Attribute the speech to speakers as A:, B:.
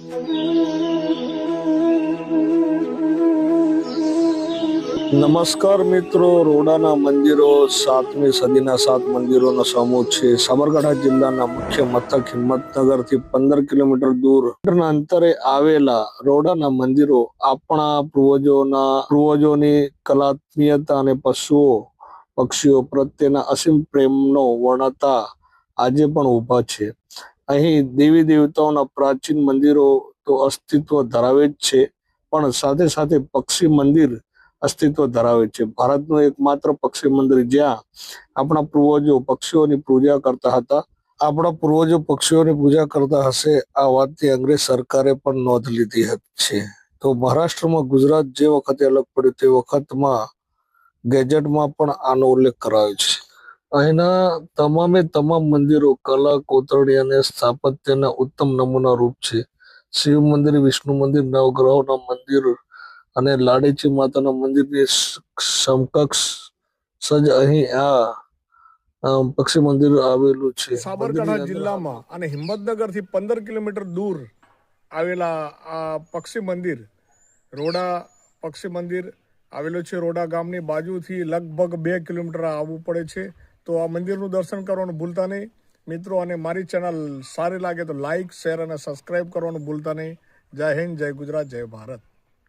A: નમસ્કાર મિત્રો, રોડાના મંદિરો 7મી સદીના 7 મંદિરોનો સમૂહ છે. સાબરકાંઠા જિલ્લાના મુખ્ય મથક હિંમતનગરથી 15 કિલોમીટર દૂર અંતરે આવેલા રોડાના મંદિરો આપણા પૂર્વજોની કલાત્મીયતા અને પક્ષીઓ પ્રત્યેના અસીમ પ્રેમનો વર્ણતા આજે પણ ઊભા છે. અહીં દેવી દેવતાઓના પ્રાચીન મંદિરો તો અસ્તિત્વ ધરાવે જ છે, પણ સાથે સાથે પક્ષી મંદિર અસ્તિત્વ ધરાવે છે. ભારતનું એકમાત્ર પક્ષી મંદિર જ્યાં આપણા પૂર્વજો પક્ષીઓની પૂજા કરતા હતા. આપણા પૂર્વજો પક્ષીઓની પૂજા કરતા હશે, આ વાતની અંગ્રેજ સરકારે પણ નોંધ લીધી છે. તો મહારાષ્ટ્રમાં ગુજરાત જે વખતે અલગ પડ્યું તે વખતમાં ગેજેટમાં પણ આનો ઉલ્લેખ કરાયો છે. અહીંના તમામ મંદિરો કલા, કોતરણી અને સ્થાપત્યના ઉત્તમ નમૂના રૂપ છે. શિવ મંદિર, વિષ્ણુ મંદિર, નવગ્રહોના મંદિર અને લાડેચી માતાના મંદિરની સમકક્ષ સજ અહીં આ પક્ષી મંદિર આવેલું છે.
B: સાબરકાંઠા જિલ્લામાં અને હિંમતનગરથી 15 કિલોમીટર દૂર આવેલા આ પક્ષી મંદિર, રોડા પક્ષી મંદિર આવેલું છે. રોડા ગામની બાજુથી લગભગ 2 કિલોમીટર આવવું પડે છે. તો આ મંદિરનું દર્શન કરવાનું ભૂલતા નહીં મિત્રો. અને મારી ચેનલ સારી લાગે તો લાઇક, શેર અને સબસ્ક્રાઈબ કરવાનું ભૂલતા નહીં. જય હિન્દ, જય ગુજરાત, જય ભારત.